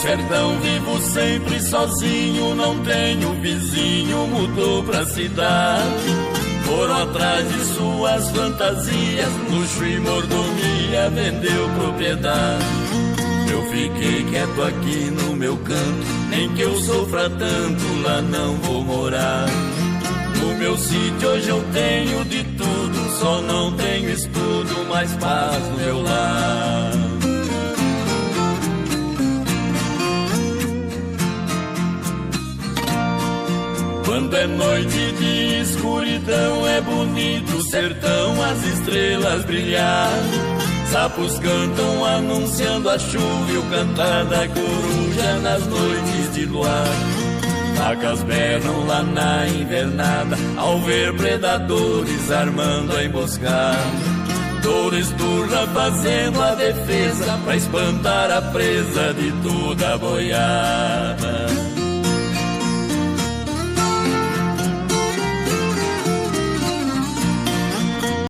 sertão vivo sempre sozinho, não tenho vizinho, mudou pra cidade. Foram atrás de suas fantasias, luxo e mordomia, vendeu propriedade. Eu fiquei quieto aqui no meu canto, nem que eu sofra tanto, lá não vou morar. No meu sítio hoje eu tenho de tudo, só não tenho estudo, mas paz no meu lar. Quando é noite de escuridão é bonito o sertão, as estrelas brilhar. Sapos cantam anunciando a chuva e o cantar da coruja nas noites de luar. Vacas berram lá na invernada ao ver predadores armando a emboscada. Touro esturra fazendo a defesa pra espantar a presa de toda a boiada.